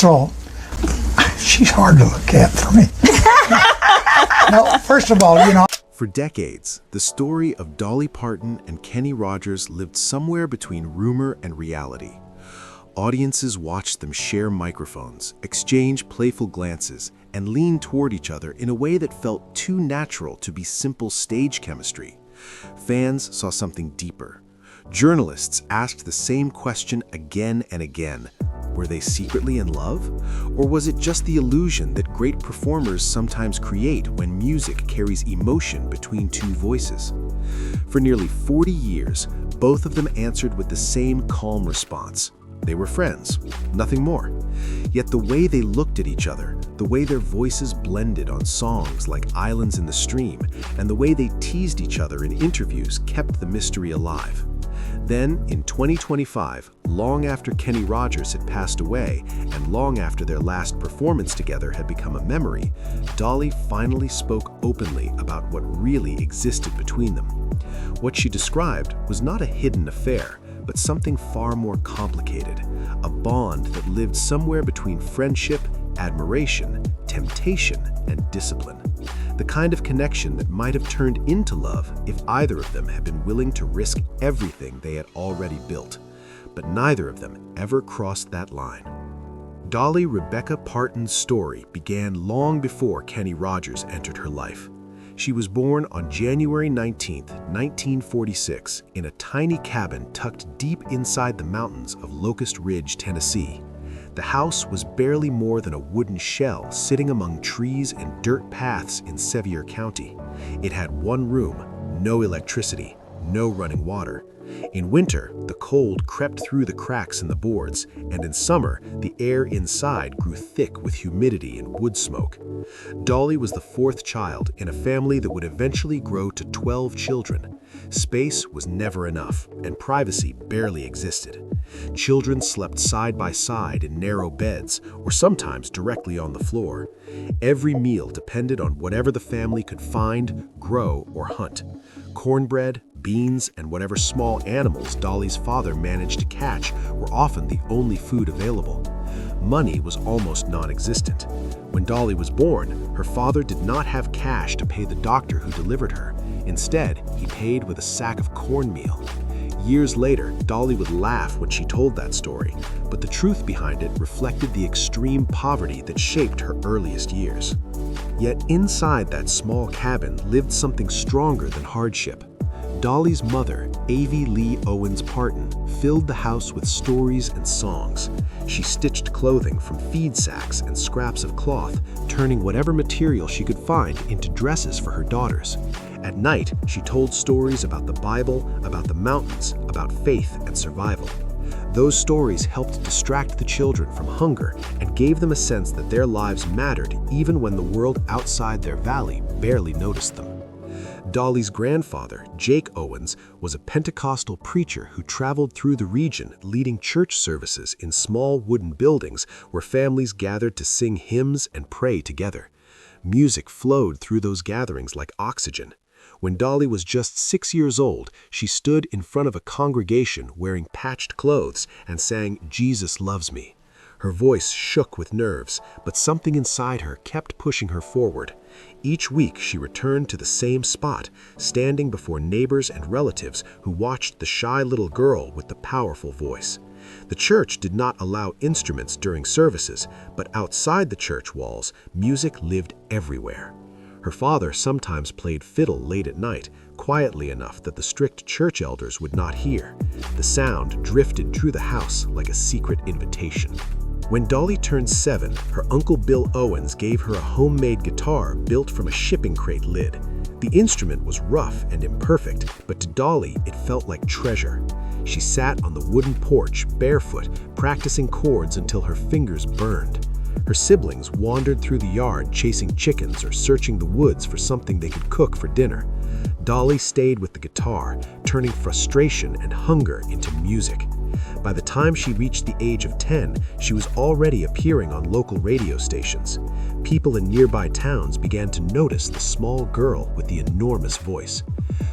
So, she's hard to look at for me. No, first of all, For decades, the story of Dolly Parton and Kenny Rogers lived somewhere between rumor and reality. Audiences watched them share microphones, exchange playful glances, and lean toward each other in a way that felt too natural to be simple stage chemistry. Fans saw something deeper. Journalists asked the same question again and again. Were they secretly in love? Or was it just the illusion that great performers sometimes create when music carries emotion between two voices? For nearly 40 years, both of them answered with the same calm response. They were friends, nothing more. Yet the way they looked at each other, the way their voices blended on songs like Islands in the Stream, and the way they teased each other in interviews kept the mystery alive. Then, in 2025, long after Kenny Rogers had passed away and long after their last performance together had become a memory, Dolly finally spoke openly about what really existed between them. What she described was not a hidden affair, but something far more complicated, a bond that lived somewhere between friendship, admiration, temptation, and discipline. The kind of connection that might have turned into love if either of them had been willing to risk everything they had already built. But neither of them ever crossed that line. Dolly Rebecca Parton's story began long before Kenny Rogers entered her life. She was born on January 19, 1946, in a tiny cabin tucked deep inside the mountains of Locust Ridge, Tennessee. The house was barely more than a wooden shell sitting among trees and dirt paths in Sevier County. It had one room, no electricity, no running water. In winter, the cold crept through the cracks in the boards, and in summer, the air inside grew thick with humidity and wood smoke. Dolly was the fourth child in a family that would eventually grow to 12 children. Space was never enough, and privacy barely existed. Children slept side by side in narrow beds, or sometimes directly on the floor. Every meal depended on whatever the family could find, grow, or hunt. Cornbread, beans, and whatever small animals Dolly's father managed to catch were often the only food available. Money was almost non-existent. When Dolly was born, her father did not have cash to pay the doctor who delivered her. Instead, he paid with a sack of cornmeal. Years later, Dolly would laugh when she told that story, but the truth behind it reflected the extreme poverty that shaped her earliest years. Yet inside that small cabin lived something stronger than hardship. Dolly's mother, Avie Lee Owens Parton, filled the house with stories and songs. She stitched clothing from feed sacks and scraps of cloth, turning whatever material she could find into dresses for her daughters. At night, she told stories about the Bible, about the mountains, about faith and survival. Those stories helped distract the children from hunger and gave them a sense that their lives mattered even when the world outside their valley barely noticed them. Dolly's grandfather, Jake Owens, was a Pentecostal preacher who traveled through the region leading church services in small wooden buildings where families gathered to sing hymns and pray together. Music flowed through those gatherings like oxygen. When Dolly was just 6 years old, she stood in front of a congregation wearing patched clothes and sang "Jesus Loves Me." Her voice shook with nerves, but something inside her kept pushing her forward. Each week she returned to the same spot, standing before neighbors and relatives who watched the shy little girl with the powerful voice. The church did not allow instruments during services, but outside the church walls, music lived everywhere. Her father sometimes played fiddle late at night, quietly enough that the strict church elders would not hear. The sound drifted through the house like a secret invitation. When Dolly turned 7, her Uncle Bill Owens gave her a homemade guitar built from a shipping crate lid. The instrument was rough and imperfect, but to Dolly it felt like treasure. She sat on the wooden porch, barefoot, practicing chords until her fingers burned. Her siblings wandered through the yard chasing chickens or searching the woods for something they could cook for dinner. Dolly stayed with the guitar, turning frustration and hunger into music. By the time she reached the age of 10, she was already appearing on local radio stations. People in nearby towns began to notice the small girl with the enormous voice.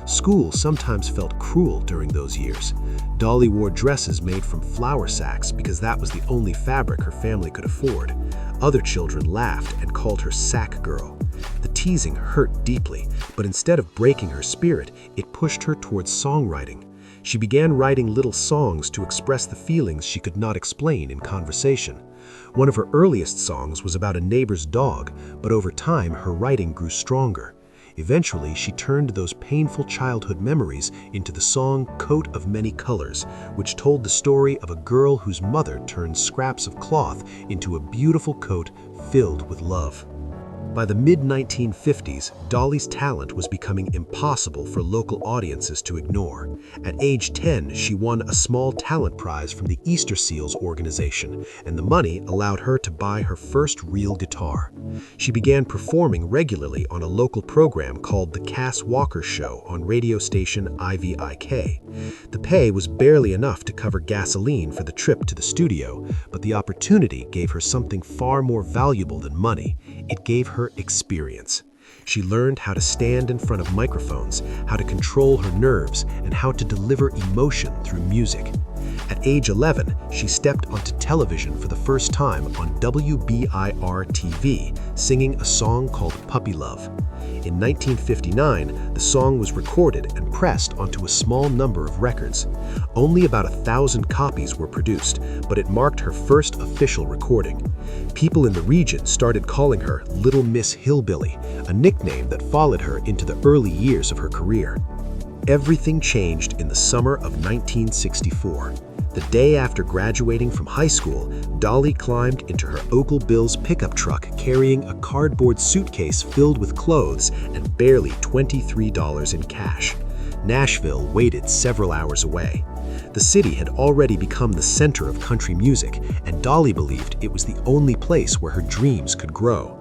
School sometimes felt cruel during those years. Dolly wore dresses made from flour sacks because that was the only fabric her family could afford. Other children laughed and called her Sack Girl. The teasing hurt deeply, but instead of breaking her spirit, it pushed her towards songwriting. She began writing little songs to express the feelings she could not explain in conversation. One of her earliest songs was about a neighbor's dog, but over time her writing grew stronger. Eventually, she turned those painful childhood memories into the song Coat of Many Colors, which told the story of a girl whose mother turned scraps of cloth into a beautiful coat filled with love. By the mid-1950s, Dolly's talent was becoming impossible for local audiences to ignore. At age 10, she won a small talent prize from the Easter Seals organization, and the money allowed her to buy her first real guitar. She began performing regularly on a local program called The Cass Walker Show on radio station IVIK. The pay was barely enough to cover gasoline for the trip to the studio, but the opportunity gave her something far more valuable than money. It gave her experience. She learned how to stand in front of microphones, how to control her nerves, and how to deliver emotion through music. At age 11, she stepped onto television for the first time on WBIR-TV, singing a song called Puppy Love. In 1959, the song was recorded and pressed onto a small number of records. Only about 1,000 copies were produced, but it marked her first official recording. People in the region started calling her Little Miss Hillbilly, a nickname that followed her into the early years of her career. Everything changed in the summer of 1964. The day after graduating from high school, Dolly climbed into her Uncle Bill's pickup truck carrying a cardboard suitcase filled with clothes and barely $23 in cash. Nashville waited several hours away. The city had already become the center of country music, and Dolly believed it was the only place where her dreams could grow.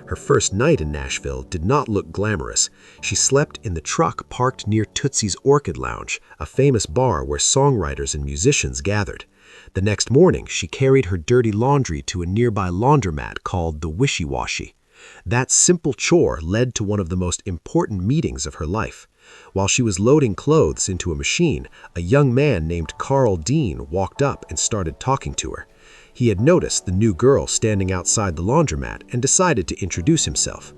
Her first night in Nashville did not look glamorous. She slept in the truck parked near Tootsie's Orchid Lounge, a famous bar where songwriters and musicians gathered. The next morning, she carried her dirty laundry to a nearby laundromat called the Wishy Washy. That simple chore led to one of the most important meetings of her life. While she was loading clothes into a machine, a young man named Carl Dean walked up and started talking to her. He had noticed the new girl standing outside the laundromat and decided to introduce himself.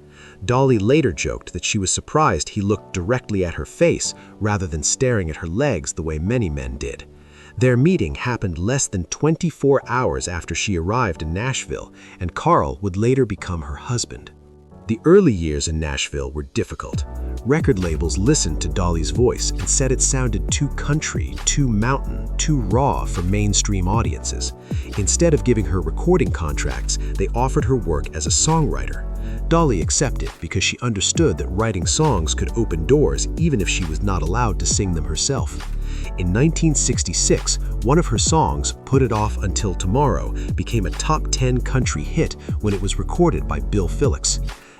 Dolly later joked that she was surprised he looked directly at her face rather than staring at her legs the way many men did. Their meeting happened less than 24 hours after she arrived in Nashville, and Carl would later become her husband. The early years in Nashville were difficult. Record labels listened to Dolly's voice and said it sounded too country, too mountain, too raw for mainstream audiences. Instead of giving her recording contracts, they offered her work as a songwriter. Dolly accepted because she understood that writing songs could open doors even if she was not allowed to sing them herself. In 1966, one of her songs, Put It Off Until Tomorrow, became a top 10 country hit when it was recorded by Bill Phillips.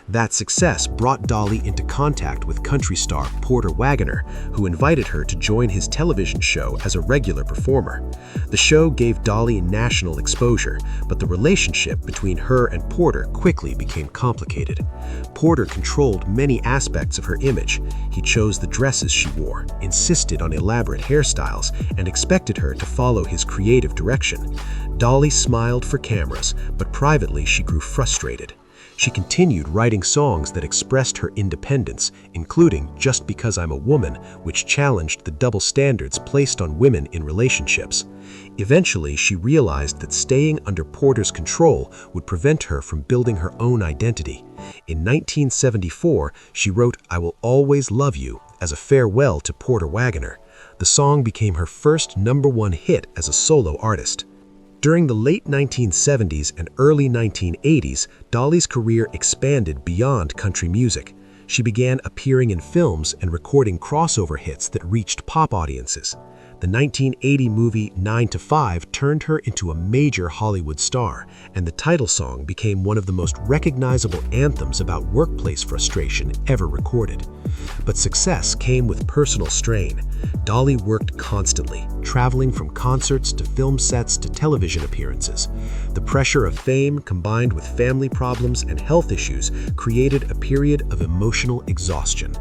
That success brought Dolly into contact with country star Porter Wagoner, who invited her to join his television show as a regular performer. The show gave Dolly national exposure, but the relationship between her and Porter quickly became complicated. Porter controlled many aspects of her image. He chose the dresses she wore, insisted on elaborate hairstyles, and expected her to follow his creative direction. Dolly smiled for cameras, but privately she grew frustrated. She continued writing songs that expressed her independence, including Just Because I'm a Woman, which challenged the double standards placed on women in relationships. Eventually, she realized that staying under Porter's control would prevent her from building her own identity. In 1974, she wrote I Will Always Love You as a farewell to Porter Wagoner. The song became her first #1 hit as a solo artist. During the late 1970s and early 1980s, Dolly's career expanded beyond country music. She began appearing in films and recording crossover hits that reached pop audiences. The 1980 movie 9 to 5 turned her into a major Hollywood star, and the title song became one of the most recognizable anthems about workplace frustration ever recorded. But success came with personal strain. Dolly worked constantly, traveling from concerts to film sets to television appearances. The pressure of fame, combined with family problems and health issues, created a period of emotional exhaustion.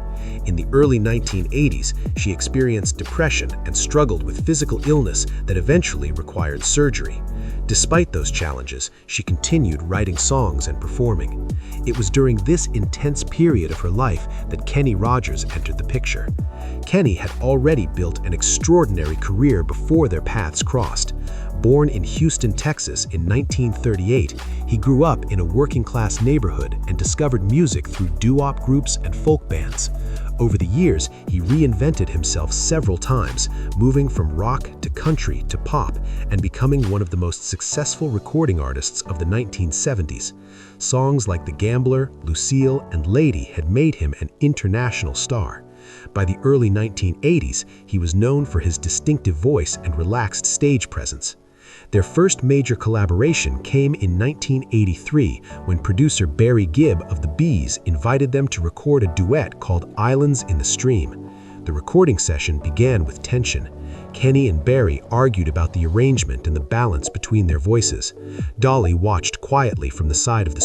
In the early 1980s, she experienced depression and struggled with physical illness that eventually required surgery. Despite those challenges, she continued writing songs and performing. It was during this intense period of her life that Kenny Rogers entered the picture. Kenny had already built an extraordinary career before their paths crossed. Born in Houston, Texas in 1938, he grew up in a working-class neighborhood and discovered music through doo-wop groups and folk bands. Over the years, he reinvented himself several times, moving from rock to country to pop and becoming one of the most successful recording artists of the 1970s. Songs like The Gambler, Lucille, and Lady had made him an international star. By the early 1980s, he was known for his distinctive voice and relaxed stage presence. Their first major collaboration came in 1983 when producer Barry Gibb of the Bees invited them to record a duet called Islands in the Stream. The recording session began with tension. Kenny and Barry argued about the arrangement and the balance between their voices. Dolly watched quietly from the side of the